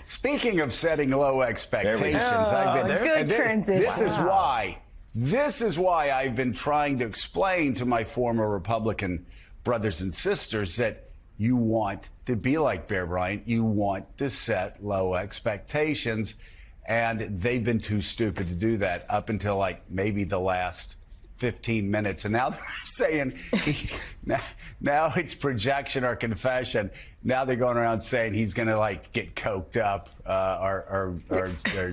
Speaking of setting low expectations, good transition. This is why I've been trying to explain to my former Republican brothers and sisters that you want to be like Bear Bryant. You want to set low expectations. And they've been too stupid to do that up until like maybe the last 15 minutes. And now they're saying, now it's projection or confession. Now they're going around saying he's going to like get coked up or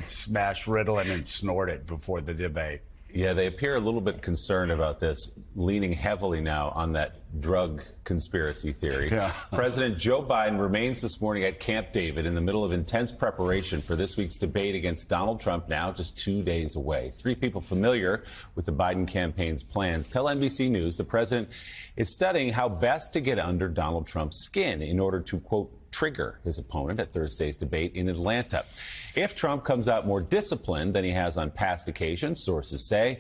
smash Ritalin and snort it before the debate. Yeah, they appear a little bit concerned about this, leaning heavily now on that drug conspiracy theory. Yeah. President Joe Biden remains this morning at Camp David in the middle of intense preparation for this week's debate against Donald Trump, now just 2 days away. Three people familiar with the Biden campaign's plans tell NBC News the president is studying how best to get under Donald Trump's skin in order to, quote, trigger his opponent at Thursday's debate in Atlanta. If Trump comes out more disciplined than he has on past occasions, sources say,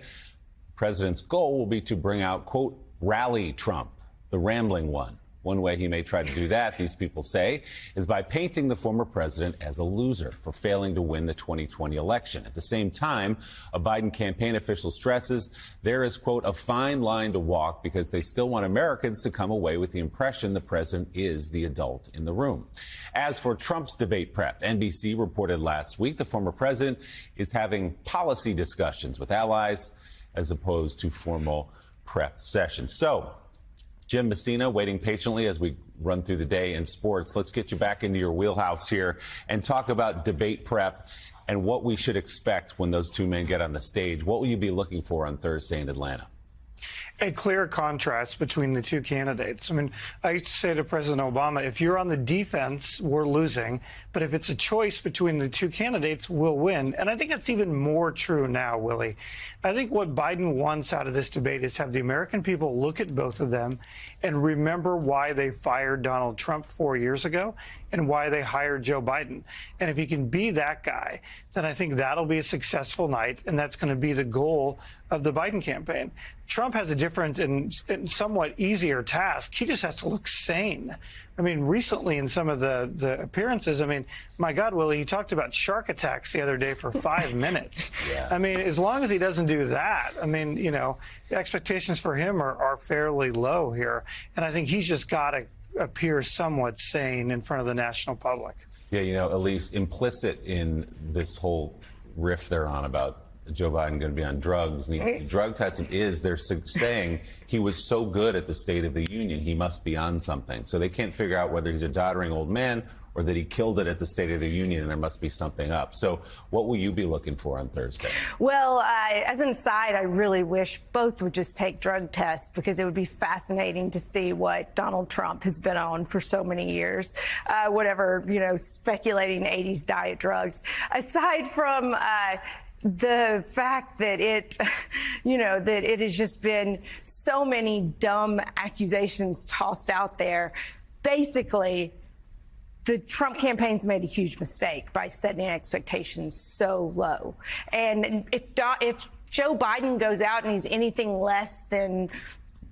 the president's goal will be to bring out, quote, rally Trump, the rambling one. One way he may try to do that, these people say, is by painting the former president as a loser for failing to win the 2020 election. At the same time, a Biden campaign official stresses there is, quote, a fine line to walk because they still want Americans to come away with the impression the president is the adult in the room. As for Trump's debate prep, NBC reported last week the former president is having policy discussions with allies as opposed to formal prep sessions. So, Jim Messina waiting patiently as we run through the day in sports. Let's get you back into your wheelhouse here and talk about debate prep and what we should expect when those two men get on the stage. What will you be looking for on Thursday in Atlanta? A clear contrast between the two candidates. I mean, I used to say to President Obama, if you're on the defense, we're losing. But if it's a choice between the two candidates, we'll win. And I think that's even more true now, Willie. I think what Biden wants out of this debate is have the American people look at both of them and remember why they fired Donald Trump 4 years ago and why they hired Joe Biden. And if he can be that guy, then I think that'll be a successful night, and that's going to be the goal of the Biden campaign. Trump has a different and somewhat easier task. He just has to look sane. I mean, recently in some of the appearances, I mean, my God, Willie, he talked about shark attacks the other day for 5 minutes. Yeah. I mean, as long as he doesn't do that, I mean, you know, the expectations for him are fairly low here. And I think he's just got to appear somewhat sane in front of the national public. Yeah, you know, Elise, implicit in this whole riff they're on about Joe Biden going to be on drugs, needs to drug test him, is they're saying he was so good at the State of the Union, he must be on something. So they can't figure out whether he's a doddering old man or that he killed it at the State of the Union and there must be something up. So what will you be looking for on Thursday? Well, as an aside, I really wish both would just take drug tests because it would be fascinating to see what Donald Trump has been on for so many years. Whatever, you know, speculating 80s diet drugs. Aside from the fact that it, you know, that it has just been so many dumb accusations tossed out there, basically, the Trump campaign's made a huge mistake by setting expectations so low. And if Joe Biden goes out and he's anything less than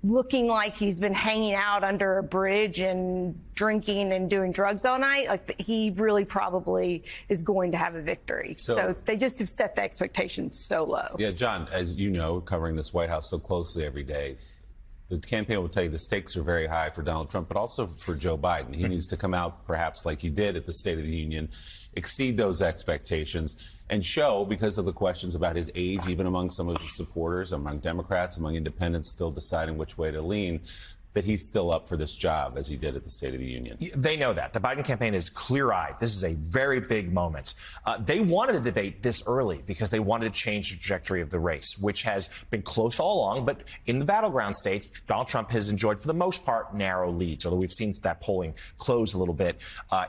looking like he's been hanging out under a bridge and drinking and doing drugs all night, like he really probably is going to have a victory. So they just have set the expectations so low. Yeah, John, as you know, covering this White House so closely every day, the campaign will tell you the stakes are very high for Donald Trump, but also for Joe Biden. He needs to come out, perhaps like he did at the State of the Union, exceed those expectations and show, because of the questions about his age, even among some of his supporters, among Democrats, among independents still deciding which way to lean, that he's still up for this job as he did at the State of the Union. They know that. The Biden campaign is clear-eyed. This is a very big moment. They wanted the debate this early because they wanted to change the trajectory of the race, which has been close all along. But in the battleground states, Donald Trump has enjoyed, for the most part, narrow leads, although we've seen that polling close a little bit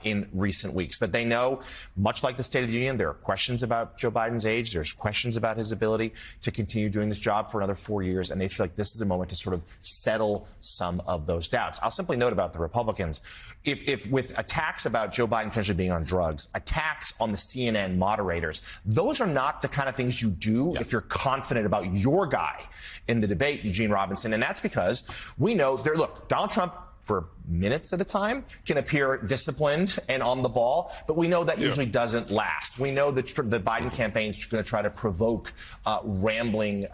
in recent weeks. But they know, much like the State of the Union, there are questions about Joe Biden's age. There's questions about his ability to continue doing this job for another 4 years. And they feel like this is a moment to sort of settle some of those doubts. I'll simply note about the Republicans, if with attacks about Joe Biden potentially being on drugs, attacks on the CNN moderators, those are not the kind of things you do if you're confident about your guy in the debate, Eugene Robinson. And that's because we know look, Donald Trump for minutes at a time, can appear disciplined and on the ball, but we know that usually doesn't last. We know that the Biden campaign is going to try to provoke rambling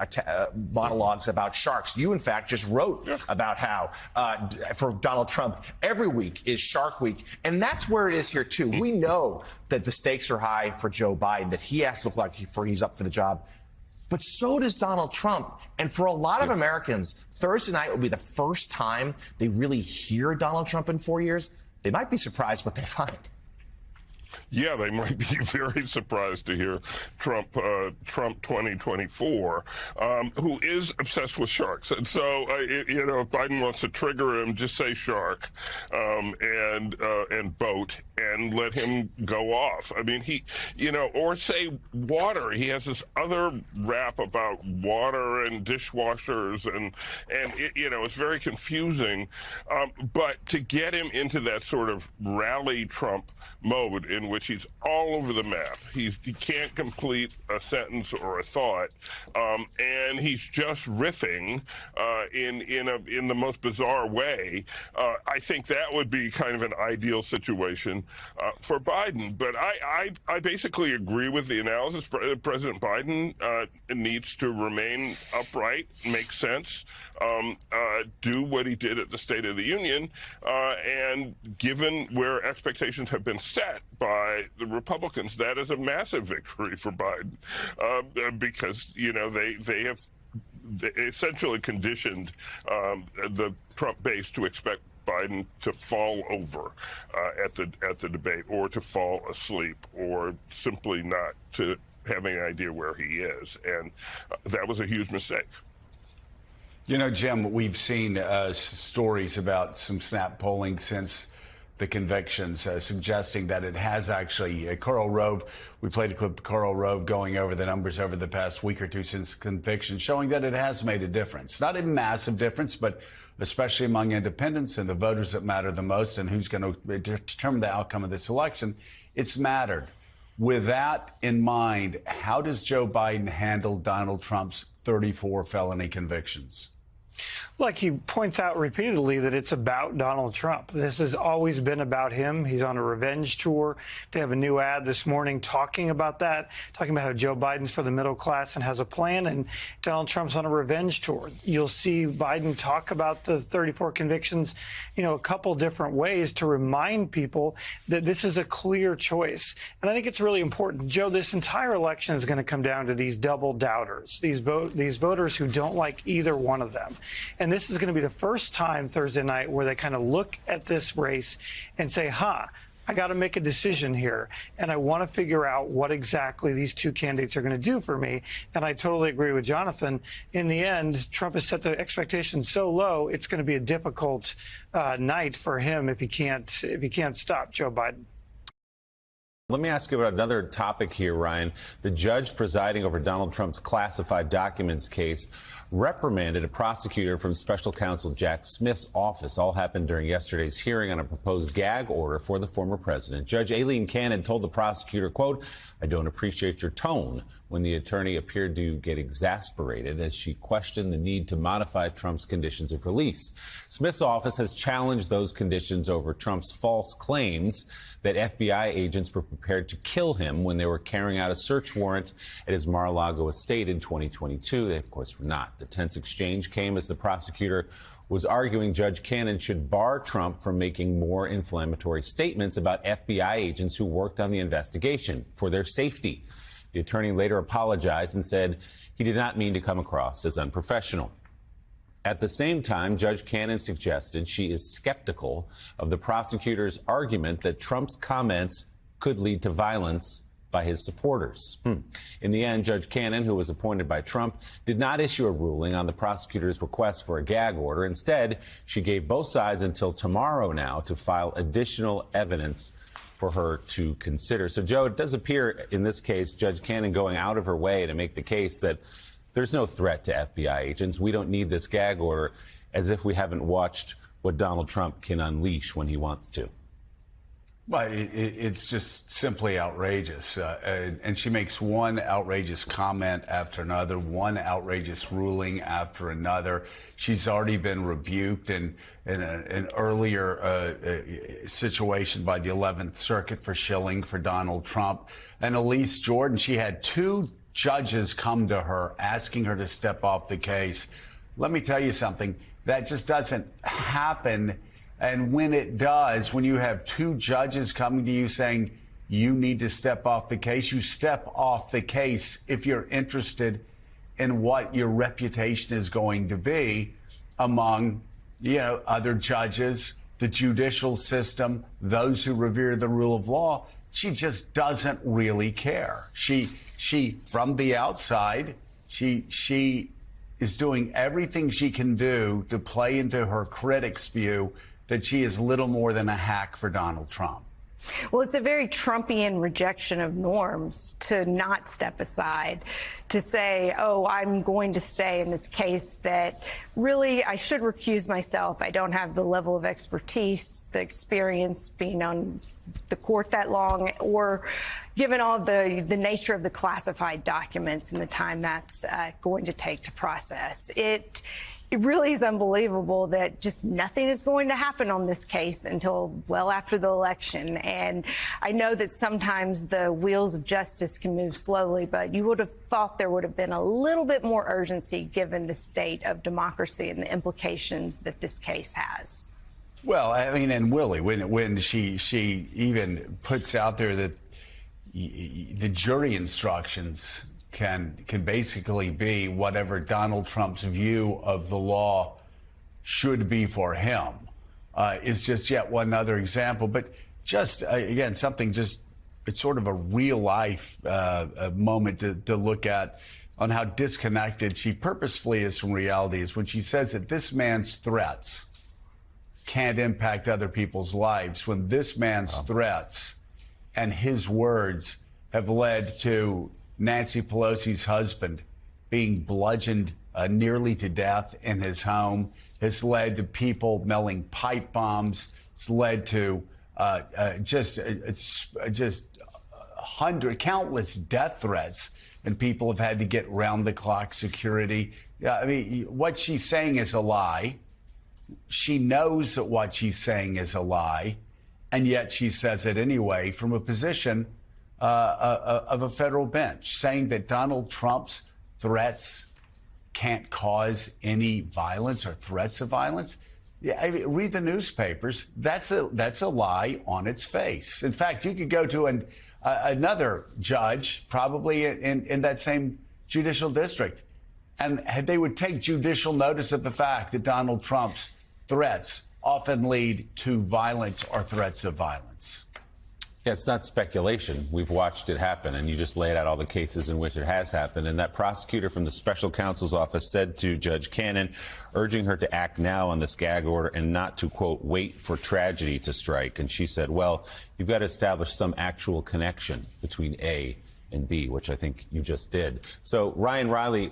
monologues about sharks. You, in fact, just wrote about how for Donald Trump, every week is Shark Week, and that's where it is here, too. We know that the stakes are high for Joe Biden, that he has to look like he's up for the job. But so does Donald Trump. And for a lot of Americans, Thursday night will be the first time they really hear Donald Trump in 4 years. They might be surprised what they find. Yeah, they might be very surprised to hear Trump 2024, who is obsessed with sharks. And so, if Biden wants to trigger him, just say shark and boat and let him go off. I mean, or say water. He has this other rap about water and dishwashers, and it's very confusing. But to get him into that sort of rally Trump mode in which he's all over the map, he can't complete a sentence or a thought, and he's just riffing in the most bizarre way. I think that would be kind of an ideal situation for Biden. But I basically agree with the analysis. President Biden needs to remain upright, make sense, do what he did at the State of the Union, and given where expectations have been set by the Republicans, that is a massive victory for Biden, because they have essentially conditioned the Trump base to expect Biden to fall over at the debate, or to fall asleep, or simply not to have any idea where he is, and that was a huge mistake. Jim, we've seen stories about some snap polling since the convictions, suggesting that it has actually. Karl Rove, we played a clip of Karl Rove going over the numbers over the past week or two since conviction, showing that it has made a difference. Not a massive difference, but especially among independents and the voters that matter the most and who's going to determine the outcome of this election, it's mattered. With that in mind, how does Joe Biden handle Donald Trump's 34 felony convictions? Like he points out repeatedly that it's about Donald Trump. This has always been about him. He's on a revenge tour. They have a new ad this morning talking about that, talking about how Joe Biden's for the middle class and has a plan, and Donald Trump's on a revenge tour. You'll see Biden talk about the 34 convictions, a couple different ways to remind people that this is a clear choice. And I think it's really important. Joe, this entire election is going to come down to these double doubters, these voters who don't like either one of them. And this is going to be the first time Thursday night where they kind of look at this race and say, I got to make a decision here, and I want to figure out what exactly these two candidates are going to do for me. And I totally agree with Jonathan. In the end, Trump has set the expectations so low, it's going to be a difficult night for him if he can't stop Joe Biden. Let me ask you about another topic here, Ryan. The judge presiding over Donald Trump's classified documents case reprimanded a prosecutor from special counsel Jack Smith's office. All happened during yesterday's hearing on a proposed gag order for the former president. Judge Aileen Cannon told the prosecutor, quote, "I don't appreciate your tone," when the attorney appeared to get exasperated as she questioned the need to modify Trump's conditions of release. Smith's office has challenged those conditions over Trump's false claims that FBI agents were prepared to kill him when they were carrying out a search warrant at his Mar-a-Lago estate in 2022. They, of course, were not. The tense exchange came as the prosecutor was arguing Judge Cannon should bar Trump from making more inflammatory statements about FBI agents who worked on the investigation for their safety. The attorney later apologized and said he did not mean to come across as unprofessional. At the same time, Judge Cannon suggested she is skeptical of the prosecutor's argument that Trump's comments could lead to violence by his supporters. In the end, Judge Cannon, who was appointed by Trump, did not issue a ruling on the prosecutor's request for a gag order. Instead, she gave both sides until tomorrow now to file additional evidence for her to consider. So, Joe, it does appear in this case, Judge Cannon going out of her way to make the case that there's no threat to FBI agents. We don't need this gag order, as if we haven't watched what Donald Trump can unleash when he wants to. Well, it's just simply outrageous. And she makes one outrageous comment after another, one outrageous ruling after another. She's already been rebuked in an earlier situation by the 11th Circuit for shilling for Donald Trump. And Elise Jordan, she had two judges come to her asking her to step off the case. Let me tell you something, that just doesn't happen. And when it does, when you have two judges coming to you saying you need to step off the case, you step off the case if you're interested in what your reputation is going to be among, other judges, the judicial system, those who revere the rule of law. She just doesn't really care. She from the outside, she is doing everything she can do to play into her critics' view that she is little more than a hack for Donald Trump. Well, it's a very Trumpian rejection of norms to not step aside, to say, oh, I'm going to stay in this case that really I should recuse myself. I don't have the level of expertise, the experience being on the court that long, or given all the nature of the classified documents and the time that's going to take to process. It really is unbelievable that just nothing is going to happen on this case until well after the election. And I know that sometimes the wheels of justice can move slowly, but you would have thought there would have been a little bit more urgency given the state of democracy and the implications that this case has. Well, I mean, and Willie, when she even puts out there that the jury instructions can basically be whatever Donald Trump's view of the law should be for him, is just yet one other example. But just, again, something just, it's sort of a real life moment to look at on how disconnected she purposefully is from reality, is when she says that this man's threats can't impact other people's lives, when this man's threats and his words have led to Nancy Pelosi's husband being bludgeoned nearly to death in his home, has led to people melting pipe bombs. It's led to countless death threats, and people have had to get round-the-clock security. I mean, what she's saying is a lie. She knows that what she's saying is a lie, and yet she says it anyway from a position of a federal bench, saying that Donald Trump's threats can't cause any violence or threats of violence. Yeah, I mean, read the newspapers. That's a lie on its face. In fact, you could go to another judge, probably in that same judicial district, and they would take judicial notice of the fact that Donald Trump's threats often lead to violence or threats of violence. Yeah, it's not speculation. We've watched it happen, and you just laid out all the cases in which it has happened. And that prosecutor from the special counsel's office said to Judge Cannon, urging her to act now on this gag order and not to, quote, wait for tragedy to strike. And she said, well, you've got to establish some actual connection between A and B, which I think you just did. So, Ryan Riley,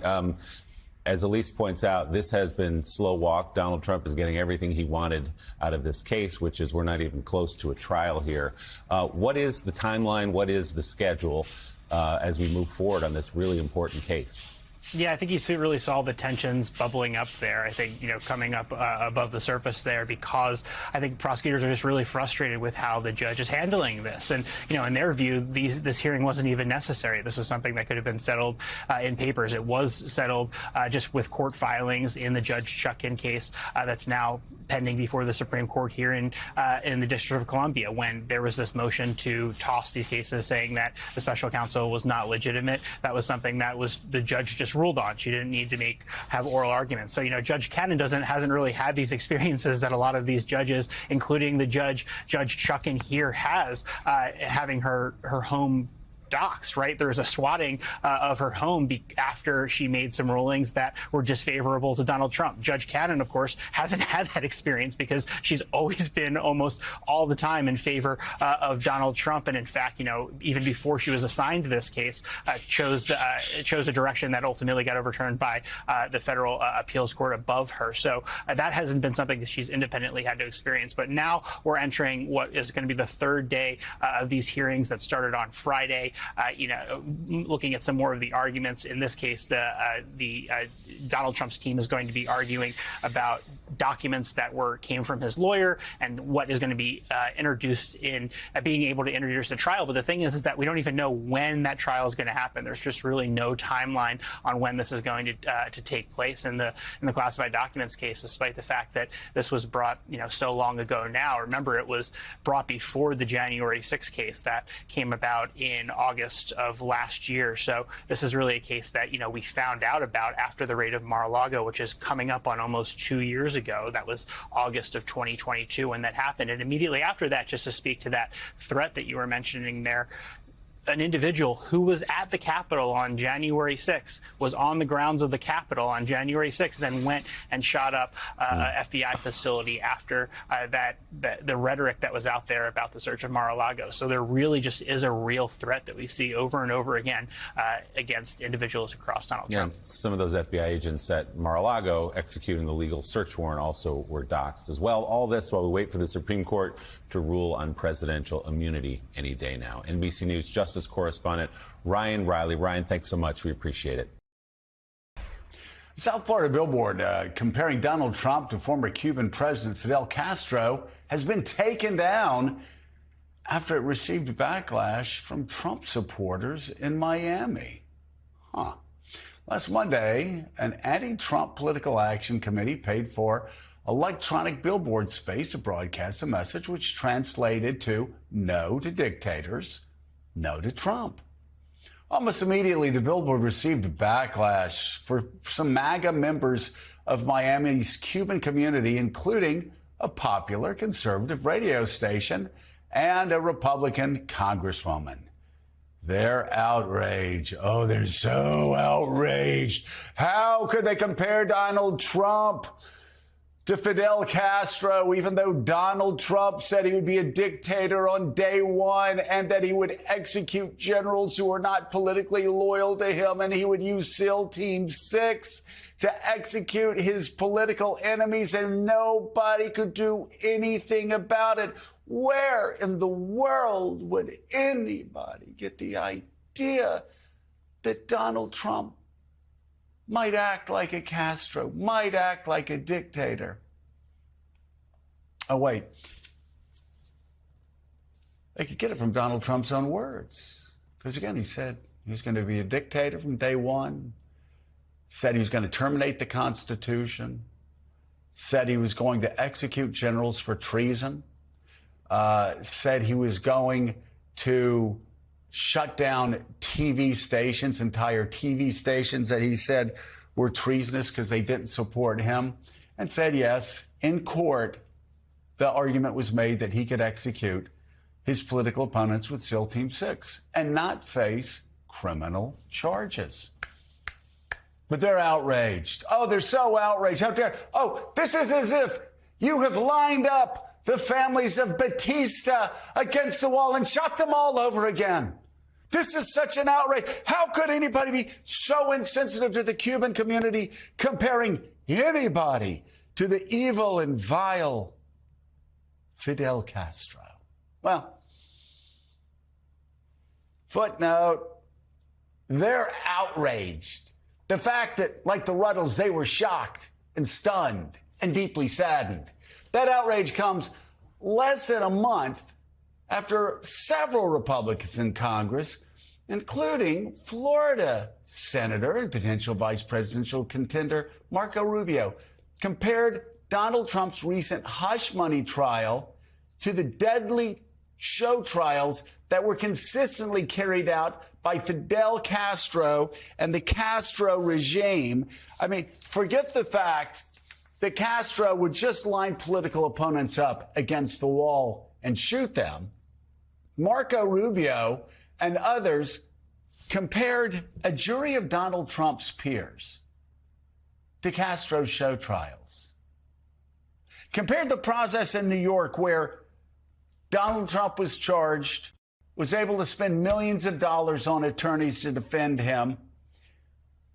as Elise points out, this has been slow walk. Donald Trump is getting everything he wanted out of this case, which is we're not even close to a trial here. What is the timeline? What is the schedule as we move forward on this really important case? Yeah, I think you really saw the tensions bubbling up there. I think, coming up above the surface there, because I think prosecutors are just really frustrated with how the judge is handling this. And, in their view, this hearing wasn't even necessary. This was something that could have been settled in papers. It was settled just with court filings in the Judge Chutkan case that's now pending before the Supreme Court here in the District of Columbia, when there was this motion to toss these cases, saying that the special counsel was not legitimate. That was something that the judge just ruled on. She didn't need to have oral arguments. So, Judge Cannon hasn't really had these experiences that a lot of these judges, including the Judge Chutkan here, has, having her home doxxed, right? There's a swatting of her home after she made some rulings that were disfavorable to Donald Trump. Judge Cannon, of course, hasn't had that experience because she's always been almost all the time in favor of Donald Trump. And in fact, even before she was assigned to this case, chose a direction that ultimately got overturned by the federal appeals court above her. So that hasn't been something that she's independently had to experience. But now we're entering what is going to be the third day of these hearings that started on Friday. Looking at some more of the arguments. In this case, Donald Trump's team is going to be arguing about documents that came from his lawyer and what is going to be introduced in being able to introduce a trial. But the thing is that we don't even know when that trial is going to happen. There's just really no timeline on when this is going to take place in the classified documents case, despite the fact that this was brought so long ago now. Remember, it was brought before the January 6th case that came about in August of last year. So this is really a case that we found out about after the raid of Mar-a-Lago, which is coming up on almost 2 years ago. That was August of 2022 when that happened. And immediately after that, just to speak to that threat that you were mentioning there, an individual who was at the Capitol on January 6th, was on the grounds of the Capitol on January 6th, then went and shot up an FBI facility after the rhetoric that was out there about the search of Mar-a-Lago. So there really just is a real threat that we see over and over again against individuals across Donald Trump. Yeah, some of those FBI agents at Mar-a-Lago executing the legal search warrant also were doxxed as well. All this while we wait for the Supreme Court to rule on presidential immunity any day now. NBC News Justice correspondent Ryan Riley. Ryan, thanks so much. We appreciate it. South Florida billboard comparing Donald Trump to former Cuban President Fidel Castro has been taken down after it received backlash from Trump supporters in Miami. Last Monday, an anti-Trump political action committee paid for electronic billboard space to broadcast a message which translated to "No to dictators, no to Trump." Almost immediately, the billboard received a backlash for some MAGA members of Miami's Cuban community, including a popular conservative radio station and a Republican congresswoman. They're outraged. Oh, they're so outraged. How could they compare Donald Trump to Fidel Castro, even though Donald Trump said he would be a dictator on day one and that he would execute generals who are not politically loyal to him, and he would use SEAL Team 6 to execute his political enemies, and nobody could do anything about it. Where in the world would anybody get the idea that Donald Trump might act like a Castro, might act like a dictator? Oh, wait. They could get it from Donald Trump's own words. Because, again, he said he was going to be a dictator from day one, said he was going to terminate the Constitution, said he was going to execute generals for treason, said he was going to shut down TV stations, entire TV stations that he said were treasonous because they didn't support him, and said, yes, in court, the argument was made that he could execute his political opponents with SEAL Team 6 and not face criminal charges. But they're outraged. Oh, they're so outraged. How dare. Oh, this is as if you have lined up the families of Batista against the wall and shot them all over again. This is such an outrage. How could anybody be so insensitive to the Cuban community, comparing anybody to the evil and vile Fidel Castro? Well, footnote, they're outraged. The fact that, like the Ruddles, they were shocked and stunned and deeply saddened. That outrage comes less than a month after several Republicans in Congress, including Florida Senator and potential vice presidential contender Marco Rubio, compared Donald Trump's recent hush money trial to the deadly show trials that were consistently carried out by Fidel Castro and the Castro regime. I mean, forget the fact that Castro would just line political opponents up against the wall and shoot them. Marco Rubio and others compared a jury of Donald Trump's peers to Castro's show trials. Compared the process in New York where Donald Trump was charged, was able to spend millions of dollars on attorneys to defend him,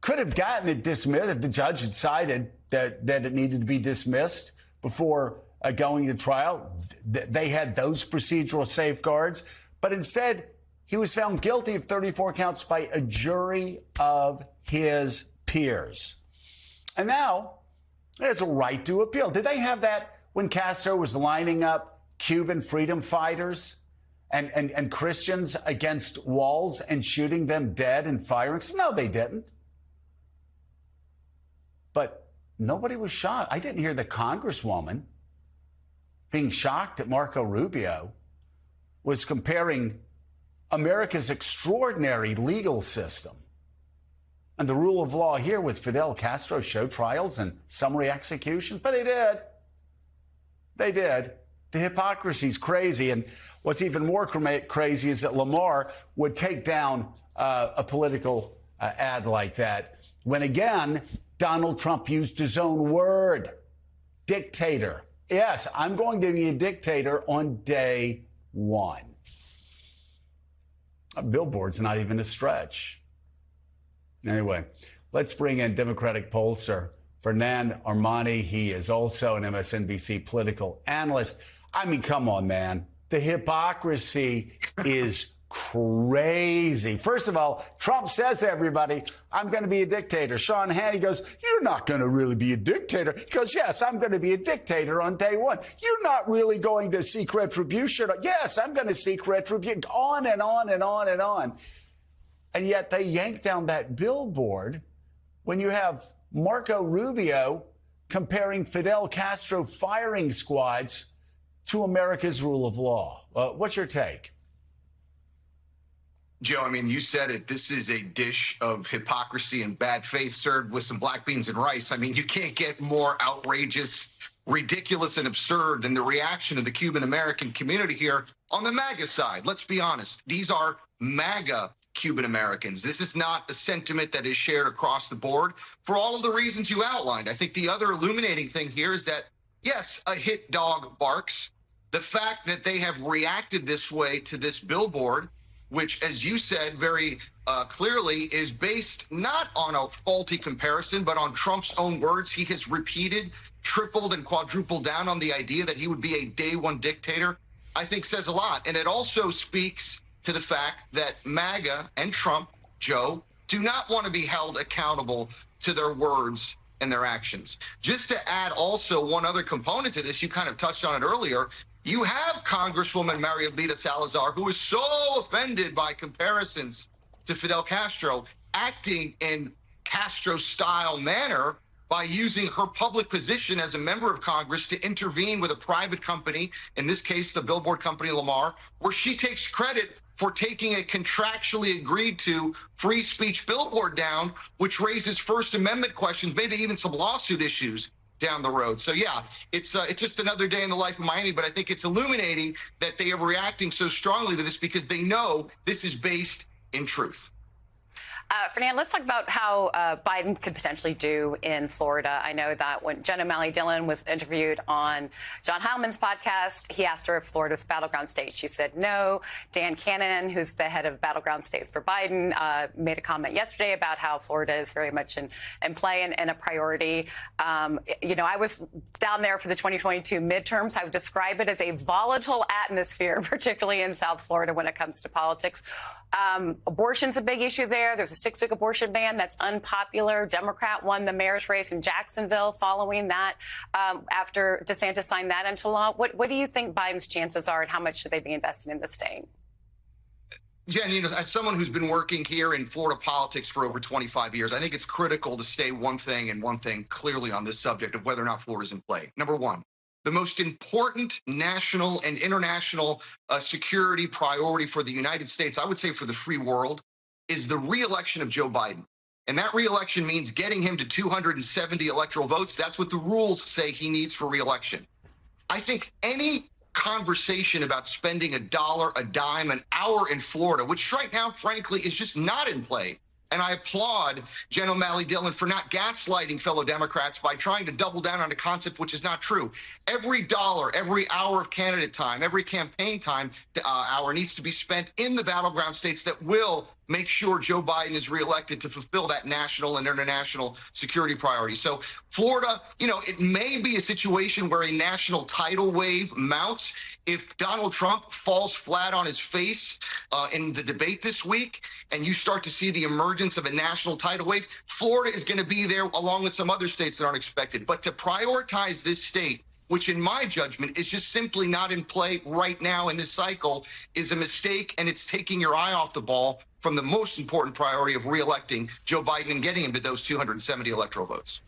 could have gotten it dismissed if the judge had decided that it needed to be dismissed before going to trial. They had those procedural safeguards. But instead, he was found guilty of 34 counts by a jury of his peers. And now he has a right to appeal. Did they have that when Castro was lining up Cuban freedom fighters and Christians against walls and shooting them dead and firing? No, they didn't. But nobody was shocked. I didn't hear the Congresswoman being shocked that Marco Rubio was comparing America's extraordinary legal system and the rule of law here with Fidel Castro's show trials and summary executions. But they did. They did. The hypocrisy's crazy. And what's even more crazy is that Lamar would take down a political ad like that when, again, Donald Trump used his own word, dictator. Yes, I'm going to be a dictator on day one. A billboard's not even a stretch. Anyway, let's bring in Democratic pollster Fernand Armani. He is also an MSNBC political analyst. I mean, come on, man. The hypocrisy is crazy. First of all, Trump says to everybody, I'm going to be a dictator. Sean Hannity goes, you're not going to really be a dictator. He goes, yes, I'm going to be a dictator on day one. You're not really going to seek retribution. Yes, I'm going to seek retribution. On and on and on and on. And yet they yank down that billboard when you have Marco Rubio comparing Fidel Castro firing squads to America's rule of law. What's your take? Joe, I mean, you said it. This is a dish of hypocrisy and bad faith served with some black beans and rice. I mean, you can't get more outrageous, ridiculous, and absurd than the reaction of the Cuban American community here on the MAGA side. Let's be honest. These are MAGA Cuban Americans. This is not a sentiment that is shared across the board for all of the reasons you outlined. I think the other illuminating thing here is that, yes, a hit dog barks. The fact that they have reacted this way to this billboard, which, as you said very clearly, is based not on a faulty comparison, but on Trump's own words. He has repeated, tripled, and quadrupled down on the idea that he would be a day one dictator, I think says a lot. And it also speaks to the fact that MAGA and Trump, Joe, do not want to be held accountable to their words and their actions. Just to add also one other component to this, you kind of touched on it earlier. You have Congresswoman Marielita Salazar, who is so offended by comparisons to Fidel Castro, acting in Castro-style manner by using her public position as a member of Congress to intervene with a private company, in this case, the billboard company Lamar, where she takes credit for taking a contractually agreed to free speech billboard down, which raises First Amendment questions, maybe even some lawsuit issues down the road. So, yeah, it's just another day in the life of Miami, but I think it's illuminating that they are reacting so strongly to this because they know this is based in truth. Fernand, let's talk about how Biden could potentially do in Florida. I know that when Jen O'Malley Dillon was interviewed on John Heilman's podcast, he asked her if Florida's a battleground state. She said no. Dan Cannon, who's the head of battleground states for Biden, made a comment yesterday about how Florida is very much in play and a priority. I was down there for the 2022 midterms. I would describe it as a volatile atmosphere, particularly in South Florida when it comes to politics. Abortion's a big issue there. There's a 6-week abortion ban that's unpopular. Democrat won the mayor's race in Jacksonville following that after DeSantis signed that into law. What do you think Biden's chances are, and how much should they be investing in the state? Jen, as someone who's been working here in Florida politics for over 25 years, I think it's critical to say one thing clearly on this subject of whether or not Florida's in play. Number one, the most important national and international security priority for the United States, I would say for the free world, is the re-election of Joe Biden. And that re-election means getting him to 270 electoral votes. That's what the rules say he needs for re-election. I think any conversation about spending $1, a dime, an hour in Florida, which right now, frankly, is just not in play. And I applaud Jen O'Malley Dillon for not gaslighting fellow Democrats by trying to double down on a concept which is not true. Every dollar, every hour of candidate time, every campaign time hour needs to be spent in the battleground states that will make sure Joe Biden is reelected to fulfill that national and international security priority. So Florida, it may be a situation where a national tidal wave mounts. If Donald Trump falls flat on his face in the debate this week, and you start to see the emergence of a national tidal wave, Florida is going to be there along with some other states that aren't expected. But to prioritize this state, which in my judgment is just simply not in play right now in this cycle, is a mistake, and it's taking your eye off the ball from the most important priority of reelecting Joe Biden and getting him to those 270 electoral votes.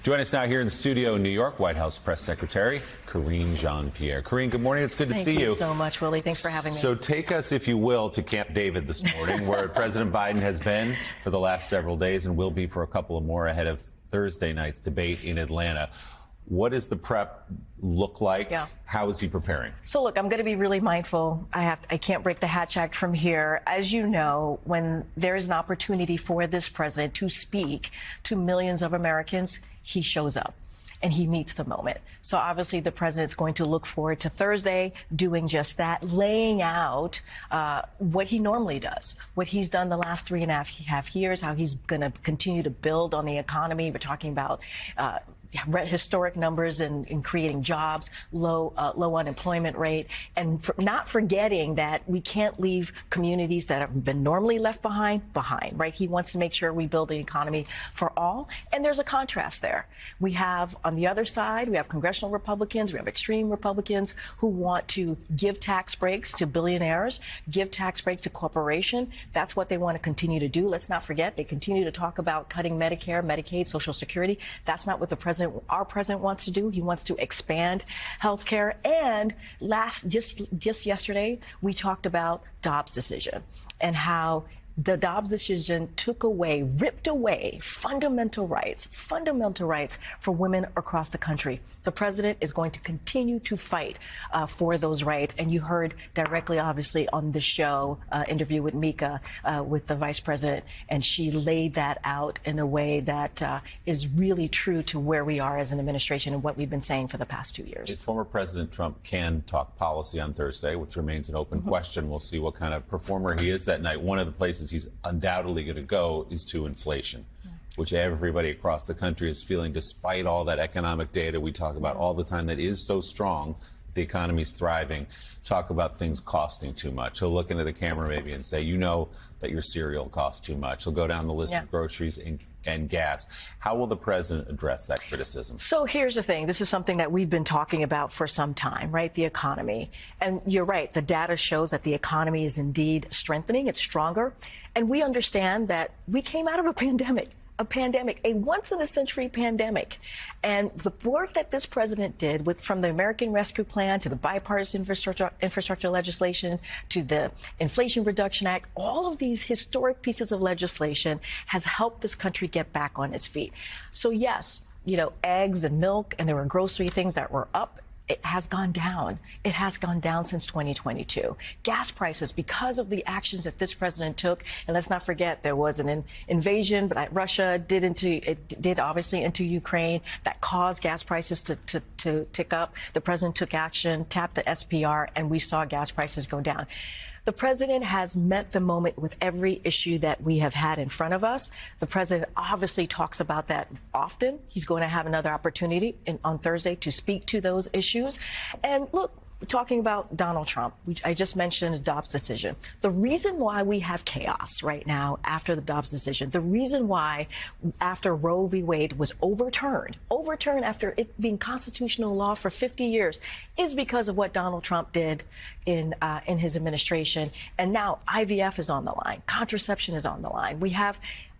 Join us now here in the studio in New York, White House Press Secretary Karine Jean-Pierre. Karine, good morning. It's good to see you. Thank you so much, Willie. Thanks for having me. So take us, if you will, to Camp David this morning, where President Biden has been for the last several days and will be for a couple of more ahead of Thursday night's debate in Atlanta. What does the prep look like? Yeah. How is he preparing? So look, I'm going to be really mindful. I can't break the Hatch Act from here. As you know, when there is an opportunity for this president to speak to millions of Americans, he shows up and he meets the moment. So obviously the president's going to look forward to Thursday doing just that, laying out what he normally does, what he's done the last 3.5 years, how he's going to continue to build on the economy. We're talking about historic numbers in creating jobs, low unemployment rate, and not forgetting that we can't leave communities that have been normally left behind, right? He wants to make sure we build an economy for all. And there's a contrast there. We have, on the other side, we have congressional Republicans, we have extreme Republicans who want to give tax breaks to billionaires, give tax breaks to corporation. That's what they want to continue to do. Let's not forget, they continue to talk about cutting Medicare, Medicaid, Social Security. That's not what our president wants to do. He wants to expand health care. And just yesterday, we talked about Dobbs' decision and how the Dobbs decision ripped away fundamental rights for women across the country. The president is going to continue to fight for those rights. And you heard directly, obviously, on the show, interview with Mika, with the vice president, and she laid that out in a way that is really true to where we are as an administration and what we've been saying for the past 2 years. If former President Trump can talk policy on Thursday, which remains an open question, we'll see what kind of performer he is that night. One of the places he's undoubtedly going to go is to inflation, which everybody across the country is feeling, despite all that economic data we talk about all the time that is so strong. The economy's thriving. Talk about things costing too much. He'll look into the camera maybe and say, you know that your cereal costs too much. He'll go down the list of groceries and gas. How will the president address that criticism? So here's the thing. This is something that we've been talking about for some time, right? The economy. And you're right. The data shows that the economy is indeed strengthening. It's stronger. And we understand that we came out of a pandemic, a once-in-a-century pandemic. And the work that this president did from the American Rescue Plan to the bipartisan infrastructure legislation to the Inflation Reduction Act, all of these historic pieces of legislation has helped this country get back on its feet. So yes, eggs and milk, and there were grocery things that were up. It has gone down. It has gone down since 2022. Gas prices, because of the actions that this president took, and let's not forget there was an invasion, but Russia did obviously into Ukraine that caused gas prices to tick up. The president took action, tapped the SPR, and we saw gas prices go down. The president has met the moment with every issue that we have had in front of us. The president obviously talks about that often. He's going to have another opportunity on Thursday to speak to those issues. And look, talking about Donald Trump, I just mentioned the Dobbs decision. The reason why we have chaos right now after the Dobbs decision, the reason why after Roe v. Wade was overturned after it being constitutional law for 50 years, is because of what Donald Trump did in his administration. And now IVF is on the line. Contraception is on the line.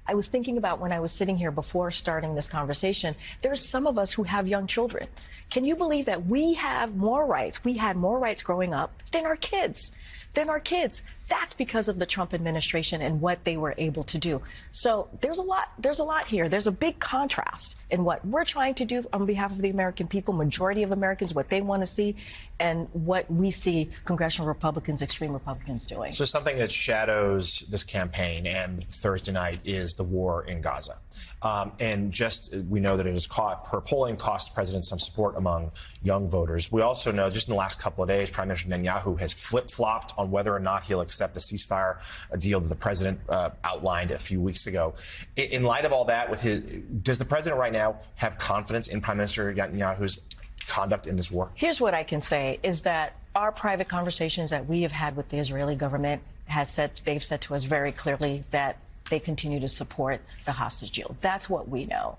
I was thinking about when I was sitting here before starting this conversation, there's some of us who have young children. Can you believe that we have more rights? We had more rights growing up than our kids. That's because of the Trump administration and what they were able to do. So there's a lot here. There's a big contrast in what we're trying to do on behalf of the American people, majority of Americans, what they want to see, and what we see congressional Republicans, extreme Republicans doing. So something that shadows this campaign and Thursday night is the war in Gaza. And just we know that it has per polling cost the president some support among young voters. We also know just in the last couple of days, Prime Minister Netanyahu has flip-flopped on whether or not he'll accept the ceasefire deal that the president outlined a few weeks ago. In light of all that, does the president right now have confidence in Prime Minister Netanyahu's conduct in this war? Here's what I can say is that our private conversations that we have had with the Israeli government they've said to us very clearly that they continue to support the hostage deal. That's what we know.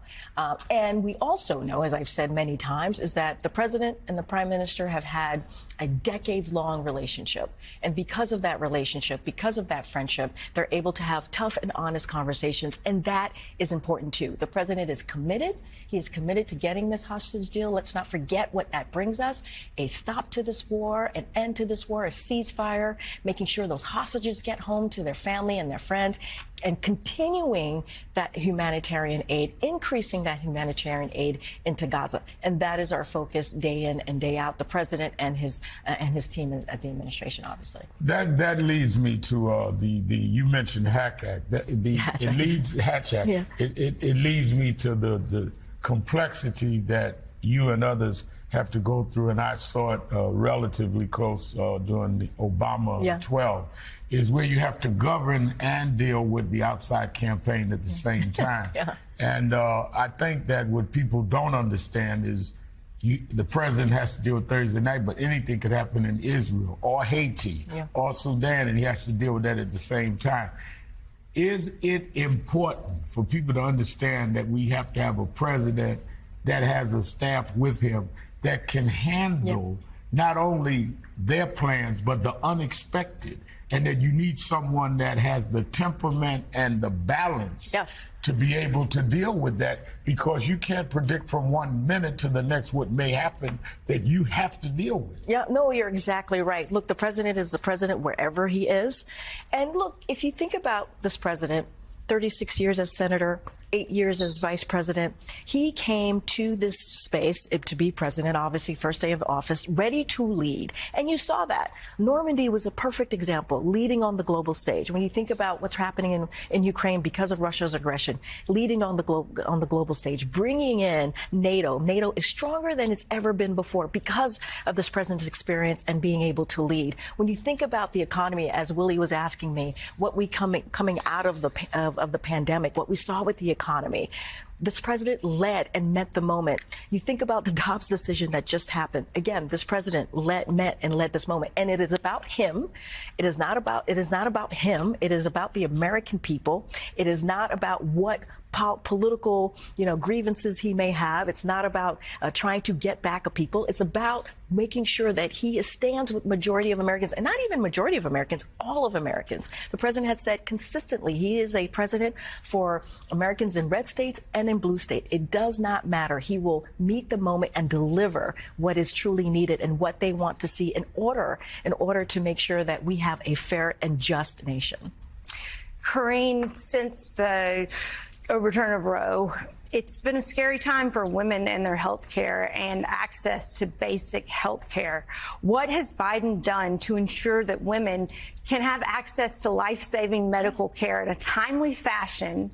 And we also know, as I've said many times, is that the president and the prime minister have had a decades-long relationship. And because of that relationship, because of that friendship, they're able to have tough and honest conversations. And that is important, too. The president is committed. He is committed to getting this hostage deal. Let's not forget what that brings us. A stop to this war, an end to this war, a ceasefire, making sure those hostages get home to their family and their friends, and continuing that humanitarian aid, increasing that humanitarian aid into Gaza. And that is our focus day in and day out, the president and his team at the administration, obviously. That leads me to you mentioned Hatch Act. Hatch Act. Yeah. It leads me to the complexity that you and others have to go through, and I saw it relatively close during the Obama 12, is where you have to govern and deal with the outside campaign at the same time. And I think that what people don't understand is the president has to deal with Thursday night, but anything could happen in Israel or Haiti or Sudan, and he has to deal with that at the same time. Is it important for people to understand that we have to have a president that has a staff with him that can handle not only their plans, but the unexpected, and that you need someone that has the temperament and the balance to be able to deal with that, because you can't predict from 1 minute to the next what may happen that you have to deal with. Yeah, no, you're exactly right. Look, the president is the president wherever he is. And look, if you think about this president, 36 years as senator, 8 years as vice president. He came to this space to be president, obviously, first day of office, ready to lead. And you saw that. Normandy was a perfect example, leading on the global stage. When you think about what's happening in Ukraine because of Russia's aggression, leading on the global stage, bringing in NATO. NATO is stronger than it's ever been before because of this president's experience and being able to lead. When you think about the economy, as Willie was asking me, what we coming out of the pandemic, what we saw with the economy, this president led and met the moment. You think about the Dobbs decision that just happened. Again, this president met and led this moment. And it is about him. It is not about him. It is about the American people. It is not about what political, grievances he may have. It's not about trying to get back at people. It's about making sure that he stands with majority of Americans, and not even majority of Americans, all of Americans. The president has said consistently he is a president for Americans in red states and in blue state. It does not matter. He will meet the moment and deliver what is truly needed and what they want to see in order to make sure that we have a fair and just nation. Karine, since the overturn of Roe, it's been a scary time for women and their health care and access to basic health care. What has Biden done to ensure that women can have access to life-saving medical care in a timely fashion,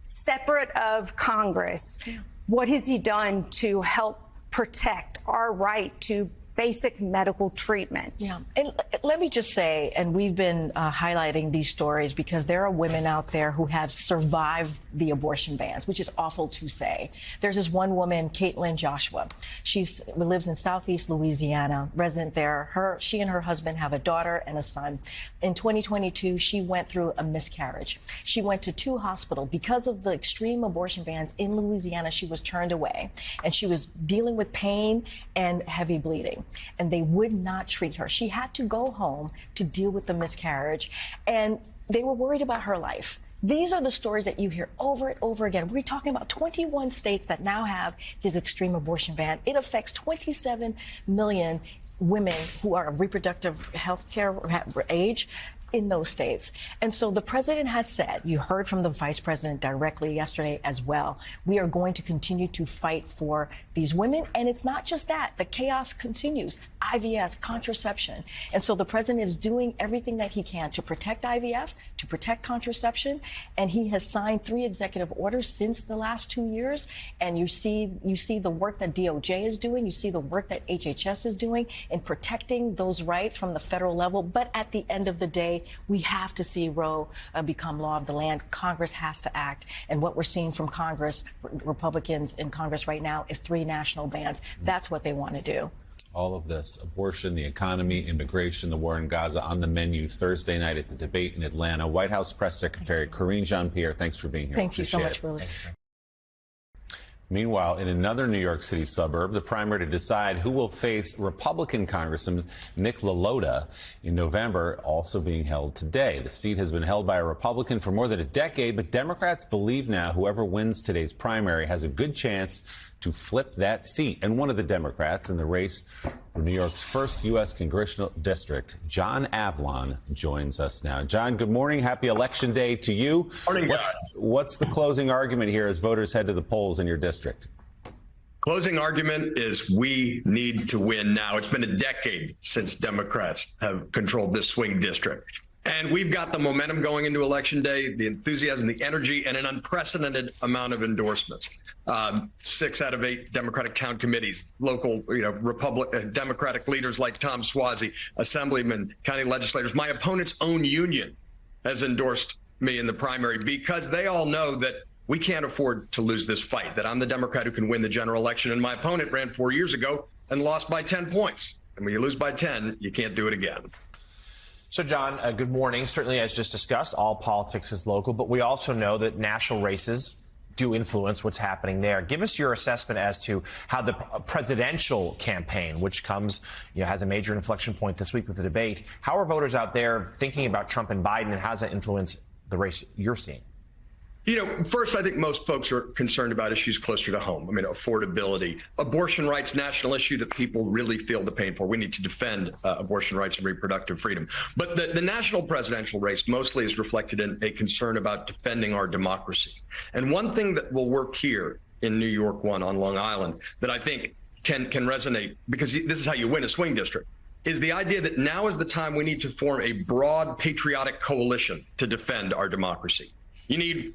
separate of Congress? What has he done to help protect our right to basic medical treatment? Yeah. And let me just say, and we've been highlighting these stories because there are women out there who have survived the abortion bans, which is awful to say. There's this one woman, Caitlin Joshua. She lives in Southeast Louisiana, resident there. She and her husband have a daughter and a son. In 2022, she went through a miscarriage. She went to 2 hospitals. Because of the extreme abortion bans in Louisiana, she was turned away, and she was dealing with pain and heavy bleeding. And they would not treat her. She had to go home to deal with the miscarriage, and they were worried about her life. These are the stories that you hear over and over again. We're talking about 21 states that now have this extreme abortion ban. It affects 27 million women who are of reproductive health care age in those states. And so the president has said, you heard from the vice president directly yesterday as well, we are going to continue to fight for these women. And it's not just that, the chaos continues. IVF, contraception. And so the president is doing everything that he can to protect IVF, to protect contraception. And he has signed 3 executive orders since the last 2 years. And you see the work that DOJ is doing. You see the work that HHS is doing in protecting those rights from the federal level. But at the end of the day, we have to see Roe become law of the land. Congress has to act. And what we're seeing from Congress, Republicans in Congress right now, is 3 national bans. That's what they want to do. All of this, abortion, the economy, immigration, the war in Gaza, on the menu Thursday night at the debate in Atlanta. White House Press Secretary Karine Jean-Pierre, thanks for being here. Thank you so much, Willie. Meanwhile, in another New York City suburb, the primary to decide who will face Republican Congressman Nick LaLota in November also being held today. The seat has been held by a Republican for more than a decade, but Democrats believe now whoever wins today's primary has a good chance to flip that seat. And one of the Democrats in the race for New York's first U.S. congressional district, John Avlon, joins us now. John, good morning. Happy Election Day to you. Morning, guys. What's the closing argument here as voters head to the polls in your district? Closing argument is we need to win now. It's been a decade since Democrats have controlled this swing district. And we've got the momentum going into Election Day, the enthusiasm, the energy, and an unprecedented amount of endorsements. 6 out of 8 Democratic town committees, local, Democratic leaders like Tom Suozzi, assemblymen, county legislators. My opponent's own union has endorsed me in the primary because they all know that we can't afford to lose this fight, that I'm the Democrat who can win the general election. And my opponent ran 4 years ago and lost by 10 points. And when you lose by 10, you can't do it again. So, John, good morning. Certainly, as just discussed, all politics is local, but we also know that national races do influence what's happening there. Give us your assessment as to how the presidential campaign, which comes, has a major inflection point this week with the debate. How are voters out there thinking about Trump and Biden, and how does that influence the race you're seeing? First, I think most folks are concerned about issues closer to home. Affordability, abortion rights, national issue that people really feel the pain for. We need to defend abortion rights and reproductive freedom. But the national presidential race mostly is reflected in a concern about defending our democracy. And one thing that will work here in New York 1 on Long Island that I think can resonate, because this is how you win a swing district, is the idea that now is the time we need to form a broad patriotic coalition to defend our democracy. You need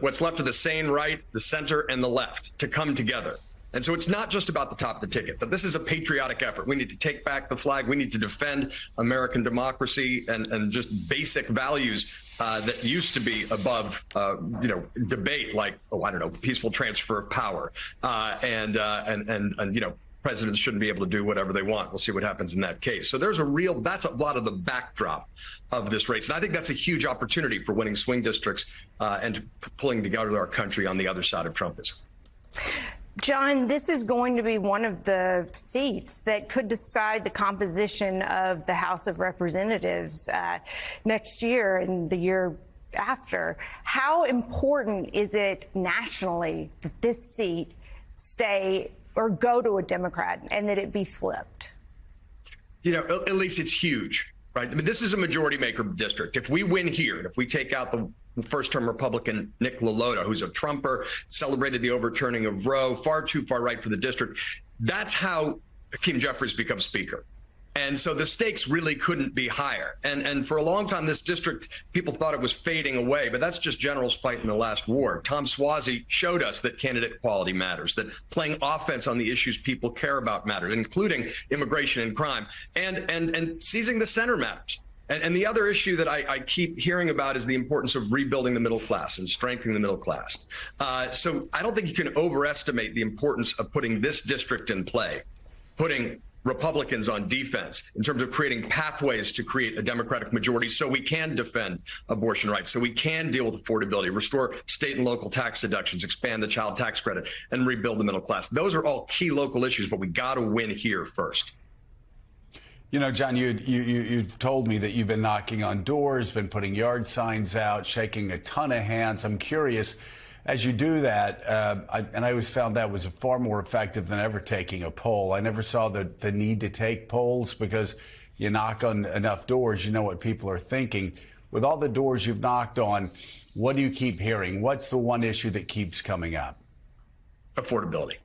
what's left of the sane right, the center, and the left to come together. And so it's not just about the top of the ticket, but this is a patriotic effort. We need to take back the flag. We need to defend American democracy and just basic values that used to be above, debate, like, peaceful transfer of power and presidents shouldn't be able to do whatever they want. We'll see what happens in that case. So that's a lot of the backdrop of this race. And I think that's a huge opportunity for winning swing districts and pulling together our country on the other side of Trumpism. John, this is going to be one of the seats that could decide the composition of the House of Representatives next year and the year after. How important is it nationally that this seat stay or go to a Democrat and that it be flipped? At least it's huge, right? This is a majority maker district. If we win here, and if we take out the first-term Republican Nick LaLota, who's a Trumper, celebrated the overturning of Roe, far too far right for the district, that's how Hakeem Jeffries becomes Speaker. And so the stakes really couldn't be higher. And for a long time, this district, people thought it was fading away, but that's just generals fighting the last war. Tom Suozzi showed us that candidate quality matters, that playing offense on the issues people care about matters, including immigration and crime, and seizing the center matters. And the other issue that I keep hearing about is the importance of rebuilding the middle class and strengthening the middle class. So I don't think you can overestimate the importance of putting this district in play, putting Republicans on defense in terms of creating pathways to create a Democratic majority so we can defend abortion rights, so we can deal with affordability, restore state and local tax deductions, expand the child tax credit, and rebuild the middle class. Those are all key local issues, but we got to win here first. John, you've told me that you've been knocking on doors, been putting yard signs out, shaking a ton of hands. I'm curious, as you do that, and I always found that was far more effective than ever taking a poll. I never saw the need to take polls because you knock on enough doors, you know what people are thinking. With all the doors you've knocked on, what do you keep hearing? What's the one issue that keeps coming up? Affordability.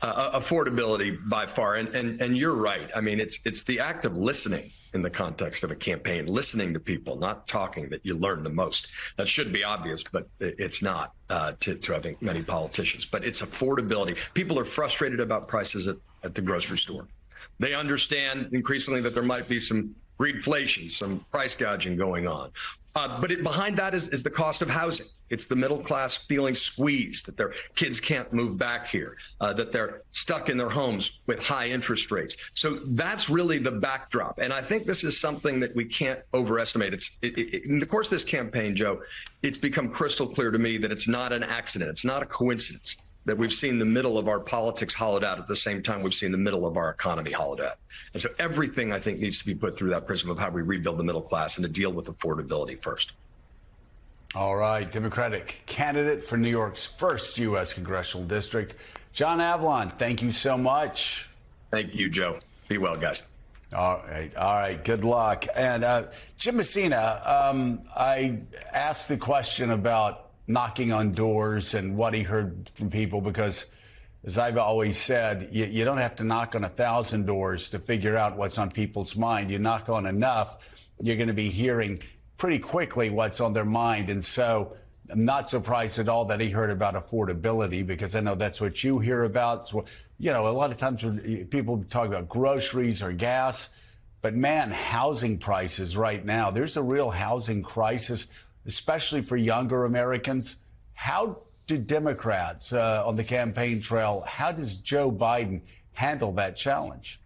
Affordability by far. And you're right. I mean, it's the act of listening in the context of a campaign, listening to people, not talking, that you learn the most. That should be obvious, but it's not to I think, many politicians. But it's affordability. People are frustrated about prices at the grocery store. They understand increasingly that there might be some greedflation, some price gouging going on. But behind that is the cost of housing. It's the middle class feeling squeezed, that their kids can't move back here, that they're stuck in their homes with high interest rates. So that's really the backdrop. And I think this is something that we can't overestimate. In the course of this campaign, Joe, it's become crystal clear to me that it's not an accident. It's not a coincidence that we've seen the middle of our politics hollowed out at the same time we've seen the middle of our economy hollowed out. And so everything, I think, needs to be put through that prism of how we rebuild the middle class and to deal with affordability first. All right, Democratic candidate for New York's first U.S. congressional district, John Avlon, thank you so much. Thank you, Joe. Be well, guys. All right, good luck. And Jim Messina, I asked the question about knocking on doors and what he heard from people because, as I've always said, you don't have to knock on 1,000 doors to figure out what's on people's mind. You knock on enough, you're going to be hearing pretty quickly what's on their mind. And so I'm not surprised at all that he heard about affordability because I know that's what you hear about. So, you know, a lot of times when people talk about groceries or gas, but man, housing prices right now, there's a real housing crisis, especially for younger Americans. How do Democrats on the campaign trail, how does Joe Biden handle that challenge?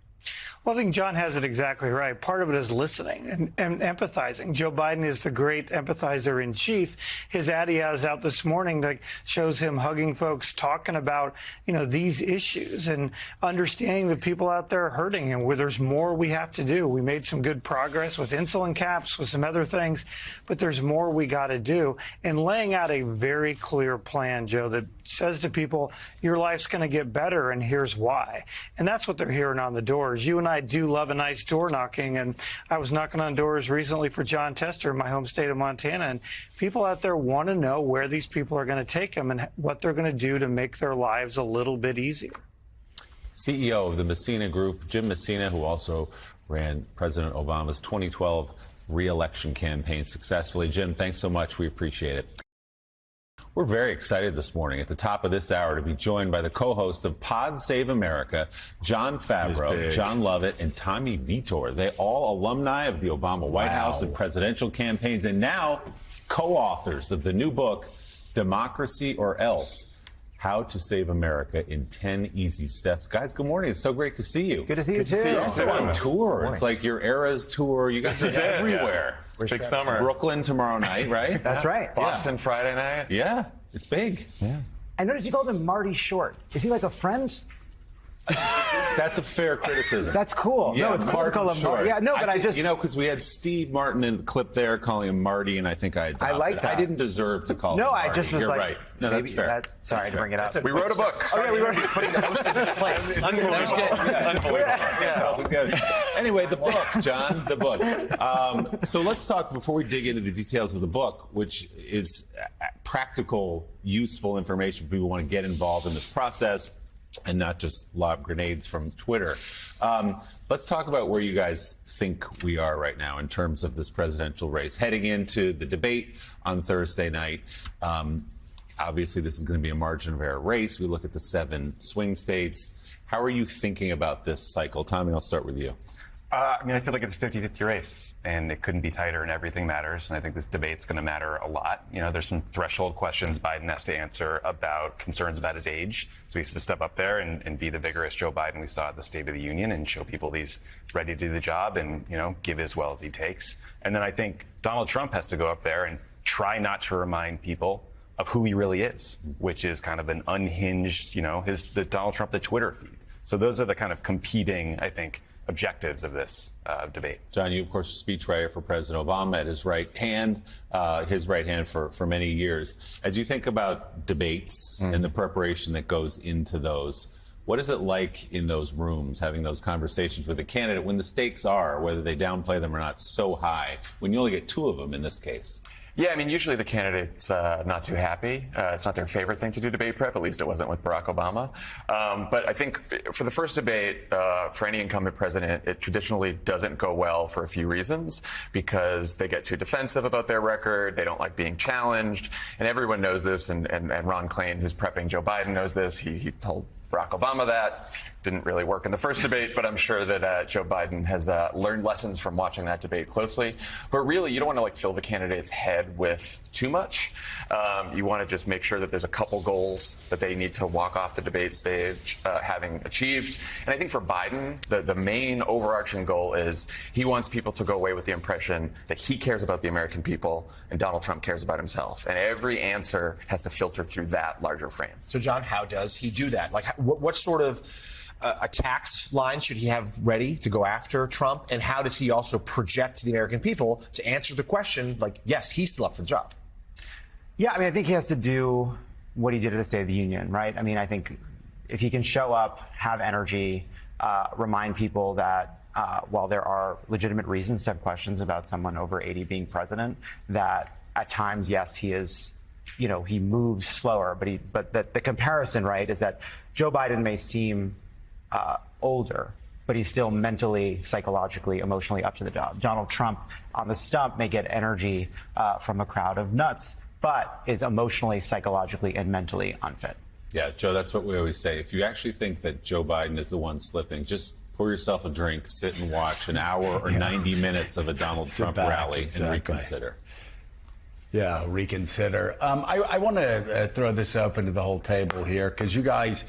Well, I think John has it exactly right. Part of it is listening and empathizing. Joe Biden is the great empathizer in chief. His ad he has out this morning that shows him hugging folks, talking about, you know, these issues and understanding that people out there are hurting and where there's more we have to do. We made some good progress with insulin caps, with some other things, but there's more we got to do. And laying out a very clear plan, Joe, that says to people, your life's going to get better and here's why. And that's what they're hearing on the doors. You and I do love a nice door knocking, and I was knocking on doors recently for Jon Tester in my home state of Montana, and people out there want to know where these people are going to take them and what they're going to do to make their lives a little bit easier. CEO of the Messina Group, Jim Messina, who also ran President Obama's 2012 re-election campaign successfully. Jim, thanks so much. We appreciate it. We're very excited this morning at the top of this hour to be joined by the co-hosts of Pod Save America, Jon Favreau, John Lovett, and Tommy Vitor. They all alumni of the Obama White House and presidential campaigns, and now co-authors of the new book, Democracy or Else: How to Save America in 10 Easy Steps. Guys, good morning. It's so great to see you. Good to see you, too. You're also on tour. It's like your Era's tour. You guys are everywhere. Yeah. It's big summer. Brooklyn tomorrow night, right? That's right. Boston Friday night. Yeah, it's big. Yeah. I noticed you called him Marty Short. Is he like a friend? That's a fair criticism. That's cool. Yeah, no, it's cool to call him Short. Marty. Yeah, no, but I just... You know, because we had Steve Martin in the clip there calling him Marty, and I think I adopted. I like that. I didn't deserve to call him Marty. I just was You're like... right. No, that's fair. Sorry to bring it up. We wrote a book. Oh, yeah, we wrote a book. Putting the host in its place. Unbelievable. Anyway, the book, John, the book. So let's talk, before we dig into the details of the book, which is practical, useful information for people who want to get involved in this process and not just lob grenades from Twitter. Let's talk about where you guys think we are right now in terms of this presidential race. Heading into the debate on Thursday night, obviously this is going to be a margin of error race. We look at the 7 swing states. How are you thinking about this cycle? Tommy, I'll start with you. I mean, I feel like it's a 50-50 race, and it couldn't be tighter, and everything matters. And I think this debate's going to matter a lot. You know, there's some threshold questions Biden has to answer about concerns about his age. So he has to step up there and be the vigorous Joe Biden we saw at the State of the Union and show people he's ready to do the job and, you know, give as well as he takes. And then I think Donald Trump has to go up there and try not to remind people of who he really is, which is kind of an unhinged, you know, the Donald Trump, the Twitter feed. So those are the kind of competing, I think, objectives of this debate. John, you, of course, a speechwriter for President Obama at his right hand for many years. As you think about debates and the preparation that goes into those, what is it like in those rooms, having those conversations with the candidate when the stakes are, whether they downplay them or not, so high, when you only get two of them in this case? Yeah, I mean, usually the candidate's not too happy. It's not their favorite thing to do debate prep. At least it wasn't with Barack Obama. But I think for the first debate, for any incumbent president, it traditionally doesn't go well for a few reasons, because they get too defensive about their record. They don't like being challenged. And everyone knows this. And Ron Klain, who's prepping Joe Biden, knows this. He told Barack Obama that. Didn't really work in the first debate, but I'm sure that Joe Biden has learned lessons from watching that debate closely. But really, you don't want to fill the candidate's head with too much. You want to just make sure that there's a couple goals that they need to walk off the debate stage having achieved. And I think for Biden, the main overarching goal is he wants people to go away with the impression that he cares about the American people and Donald Trump cares about himself. And every answer has to filter through that larger frame. So, John, how does he do that? What sort of attacks lines should he have ready to go after Trump? And how does he also project to the American people to answer the question, yes, he's still up for the job? Yeah, I mean, I think he has to do what he did at the State of the Union, right? I mean, I think if he can show up, have energy, remind people that while there are legitimate reasons to have questions about someone over 80 being president, that at times, yes, he is, he moves slower, but the comparison, right, is that Joe Biden may seem older, but he's still mentally, psychologically, emotionally up to the job. Donald Trump on the stump may get energy from a crowd of nuts, but is emotionally, psychologically, and mentally unfit. Yeah, Joe, that's what we always say. If you actually think that Joe Biden is the one slipping, just pour yourself a drink, sit and watch an hour or 90 minutes of a Donald Trump rally and reconsider. Yeah, reconsider. I want to throw this open to the whole table here, because you guys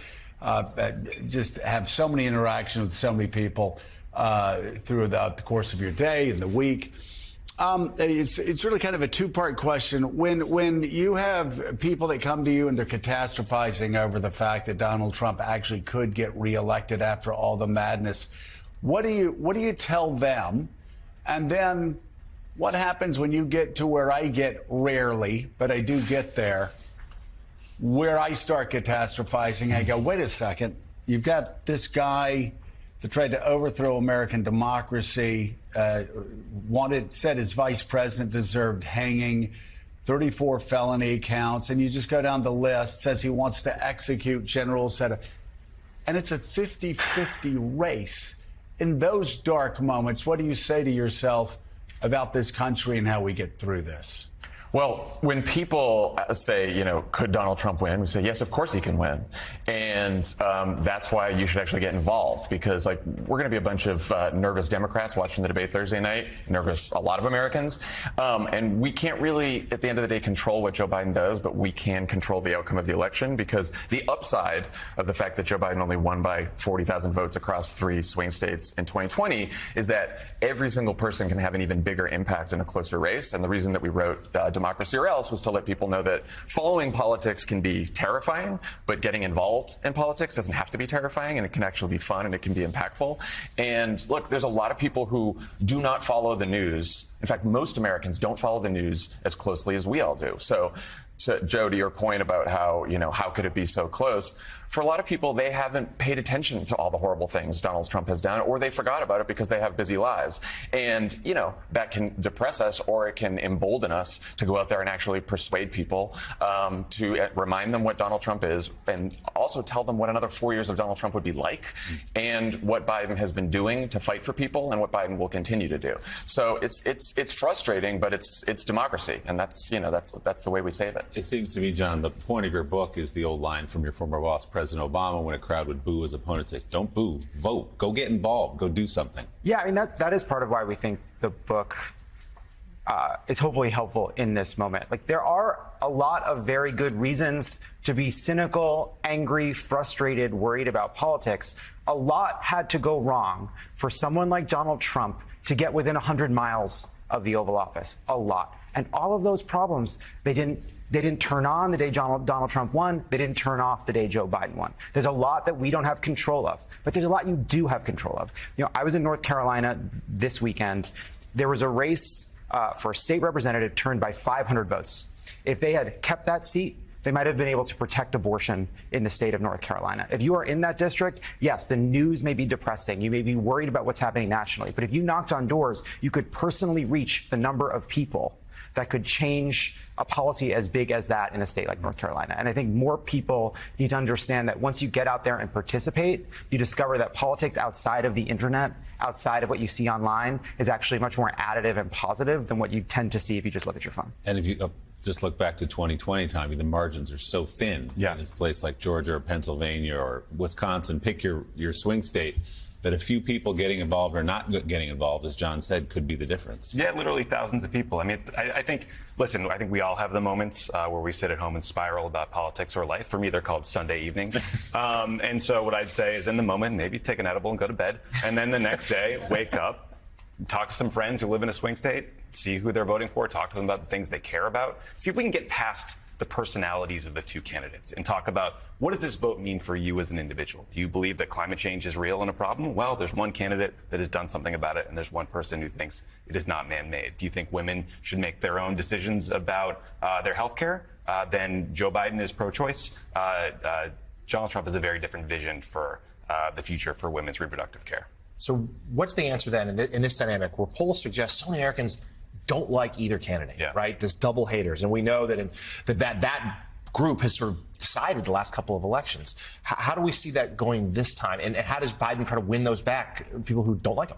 just have so many interactions with so many people throughout the course of your day and the week. It's really kind of a two-part question. When you have people that come to you and they're catastrophizing over the fact that Donald Trump actually could get reelected after all the madness, what do you tell them? And then what happens when you get to where I get rarely, but I do get there, where I start catastrophizing? I go, wait a second, you've got this guy that tried to overthrow American democracy, said his vice president deserved hanging, 34 felony counts, and you just go down the list, says he wants to execute generals, and it's a 50-50 race. In those dark moments, what do you say to yourself about this country and how we get through this? Well, when people say, could Donald Trump win? We say, yes, of course he can win. And that's why you should actually get involved, because we're going to be a bunch of nervous Democrats watching the debate Thursday night, nervous, a lot of Americans. And we can't really, at the end of the day, control what Joe Biden does, but we can control the outcome of the election, because the upside of the fact that Joe Biden only won by 40,000 votes across 3 swing states in 2020 is that every single person can have an even bigger impact in a closer race. And the reason that we wrote Democracy or Else was to let people know that following politics can be terrifying, but getting involved in politics doesn't have to be terrifying, and it can actually be fun and it can be impactful. And look, there's a lot of people who do not follow the news. In fact, most Americans don't follow the news as closely as we all do. So, Joe, to your point about how could it be so close? For a lot of people, they haven't paid attention to all the horrible things Donald Trump has done, or they forgot about it because they have busy lives. And, that can depress us, or it can embolden us to go out there and actually persuade people to remind them what Donald Trump is, and also tell them what another 4 years of Donald Trump would be like, and what Biden has been doing to fight for people, and what Biden will continue to do. So it's frustrating, but it's democracy, and that's the way we save it. It seems to me, John, the point of your book is the old line from your former boss, President Obama, when a crowd would boo his opponents, say, don't boo, vote, go get involved, go do something. Yeah, I mean, that is part of why we think the book is hopefully helpful in this moment. There are a lot of very good reasons to be cynical, angry, frustrated, worried about politics. A lot had to go wrong for someone like Donald Trump to get within 100 miles of the Oval Office. A lot. And all of those problems, they didn't turn on the day Donald Trump won. They didn't turn off the day Joe Biden won. There's a lot that we don't have control of, but there's a lot you do have control of. I was in North Carolina this weekend. There was a race for a state representative turned by 500 votes. If they had kept that seat, they might have been able to protect abortion in the state of North Carolina. If you are in that district, yes, the news may be depressing. You may be worried about what's happening nationally. But if you knocked on doors, you could personally reach the number of people that could change a policy as big as that in a state like North Carolina. And I think more people need to understand that once you get out there and participate, you discover that politics outside of the internet, outside of what you see online, is actually much more additive and positive than what you tend to see if you just look at your phone. And if you just look back to 2020, Tommy, the margins are so thin in a place like Georgia or Pennsylvania or Wisconsin, pick your swing state, that a few people getting involved or not getting involved, as John said, could be the difference. Yeah, literally thousands of people. I mean, I think we all have the moments where we sit at home and spiral about politics or life. For me, they're called Sunday evenings. And so what I'd say is in the moment, maybe take an edible and go to bed. And then the next day, wake up, talk to some friends who live in a swing state, see who they're voting for, talk to them about the things they care about, see if we can get past the personalities of the two candidates and talk about what does this vote mean for you as an individual? Do you believe that climate change is real and a problem? Well, there's one candidate that has done something about it, and there's one person who thinks it is not man-made. Do you think women should make their own decisions about their health care? Then Joe Biden is pro-choice. Donald Trump has a very different vision for the future for women's reproductive care. So what's the answer then in this dynamic where polls suggest so many Americans don't like either candidate, right? This double haters. And we know that that group has sort of decided the last couple of elections. How do we see that going this time? And how does Biden try to win those back, people who don't like him?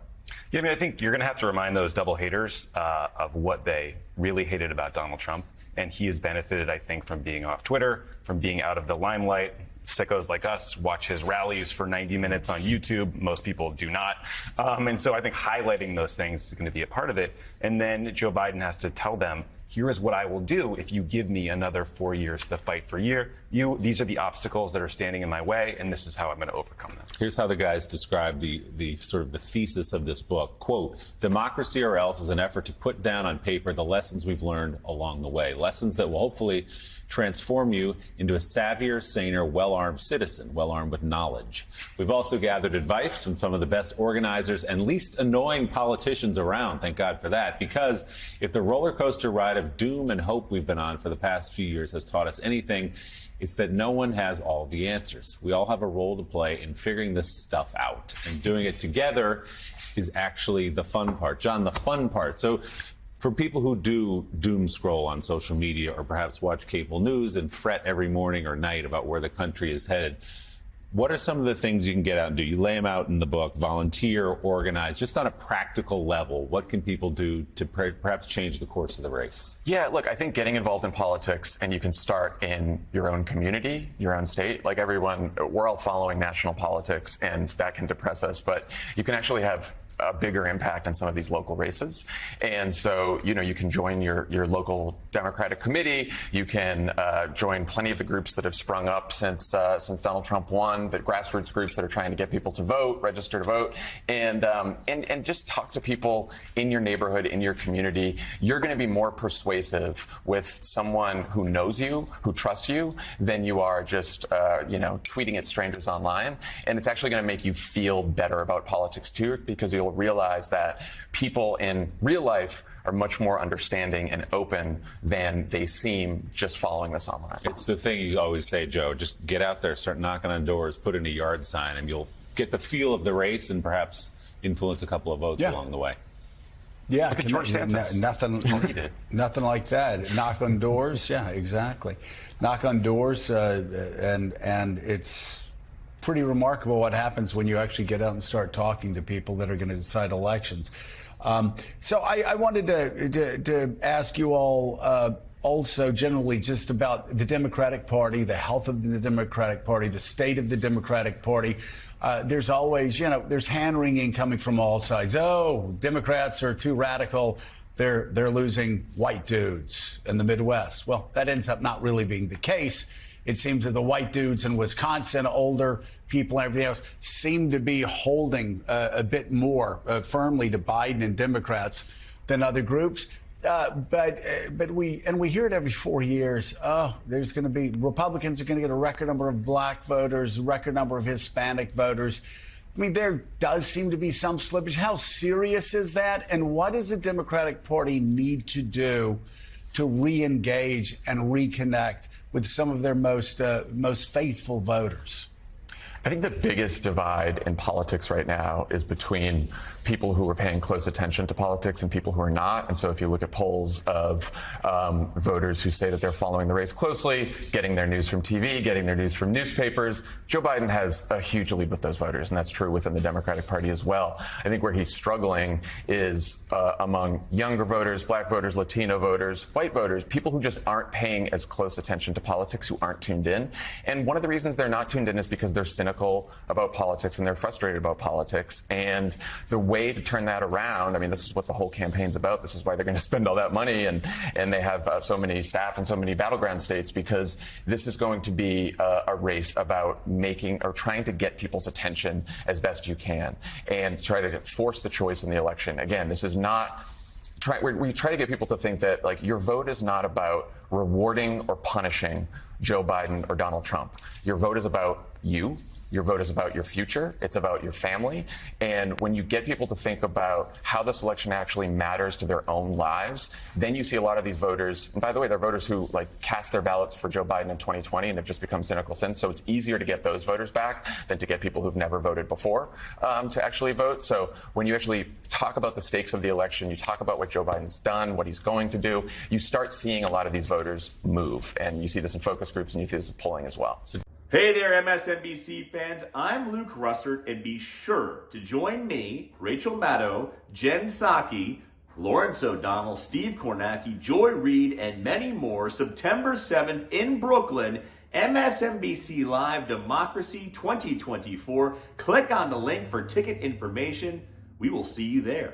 Yeah, I mean, I think you're going to have to remind those double haters of what they really hated about Donald Trump. And he has benefited, I think, from being off Twitter, from being out of the limelight. Sickos like us watch his rallies for 90 minutes on YouTube. Most people do not. And so I think highlighting those things is going to be a part of it. And then Joe Biden has to tell them, here is what I will do if you give me another 4 years to fight for you. These are the obstacles that are standing in my way, and this is how I'm going to overcome them. Here's how the guys describe the sort of the thesis of this book. Quote, democracy or else is an effort to put down on paper the lessons we've learned along the way. Lessons that will hopefully transform you into a savvier, saner, well-armed citizen, well-armed with knowledge. We've also gathered advice from some of the best organizers and least annoying politicians around, thank God for that, because if the roller coaster ride of doom and hope we've been on for the past few years has taught us anything, it's that no one has all the answers. We all have a role to play in figuring this stuff out, and doing it together is actually the fun part. John, the fun part. So for people who do doom scroll on social media or perhaps watch cable news and fret every morning or night about where the country is headed, what are some of the things you can get out and do? You lay them out in the book, volunteer, organize, just on a practical level. What can people do to perhaps change the course of the race? Yeah, look, I think getting involved in politics, and you can start in your own community, your own state. Like everyone, we're all following national politics, and that can depress us, but you can actually have a bigger impact on some of these local races. And so, you can join your local Democratic committee. You can join plenty of the groups that have sprung up since Donald Trump won, the grassroots groups that are trying to get people to vote, register to vote, and just talk to people in your neighborhood, in your community. You're going to be more persuasive with someone who knows you, who trusts you, than you are just, tweeting at strangers online. And it's actually going to make you feel better about politics too, because you'll realize that people in real life are much more understanding and open than they seem just following this online. It's the thing you always say, Joe, just get out there, start knocking on doors, put in a yard sign, and you'll get the feel of the race and perhaps influence a couple of votes along the way. Yeah, look at George Santos. Nothing like that. Knock on doors. Yeah, exactly. Knock on doors, and it's pretty remarkable what happens when you actually get out and start talking to people that are going to decide elections. So I wanted to ask you all also generally just about the Democratic Party, the health of the Democratic Party, the state of the Democratic Party. There's always, there's hand-wringing coming from all sides. Oh, Democrats are too radical. They're losing white dudes in the Midwest. Well, that ends up not really being the case. It seems that the white dudes in Wisconsin, older people and everything else, seem to be holding a bit more firmly to Biden and Democrats than other groups. But we hear it every 4 years. Oh, there's going to be Republicans are going to get a record number of black voters, a record number of Hispanic voters. I mean, there does seem to be some slippage. How serious is that? And what does the Democratic Party need to do to re-engage and reconnect with some of their most faithful voters? I think the biggest divide in politics right now is between people who are paying close attention to politics and people who are not. And so if you look at polls of voters who say that they're following the race closely, getting their news from TV, getting their news from newspapers, Joe Biden has a huge lead with those voters. And that's true within the Democratic Party as well. I think where he's struggling is among younger voters, black voters, Latino voters, white voters, people who just aren't paying as close attention to politics, who aren't tuned in. And one of the reasons they're not tuned in is because they're cynical about politics and they're frustrated about politics. And the way to turn that around, I mean, this is what the whole campaign's about. This is why they're going to spend all that money and they have so many staff in so many battleground states, because this is going to be a race about making or trying to get people's attention as best you can and try to force the choice in the election. Again, this is not we try to get people to think that, like, your vote is not about rewarding or punishing Joe Biden or Donald Trump. Your vote is about you. Your vote is about your future. It's about your family. And when you get people to think about how this election actually matters to their own lives, then you see a lot of these voters, and by the way, they're voters who cast their ballots for Joe Biden in 2020 and have just become cynical since. So it's easier to get those voters back than to get people who've never voted before to actually vote. So when you actually talk about the stakes of the election, you talk about what Joe Biden's done, what he's going to do, you start seeing a lot of these voters move. And you see this in focus groups and you see this in polling as well. Hey there, MSNBC fans. I'm Luke Russert, and be sure to join me, Rachel Maddow, Jen Psaki, Lawrence O'Donnell, Steve Kornacki, Joy Reid, and many more September 7th in Brooklyn, MSNBC Live Democracy 2024. Click on the link for ticket information. We will see you there.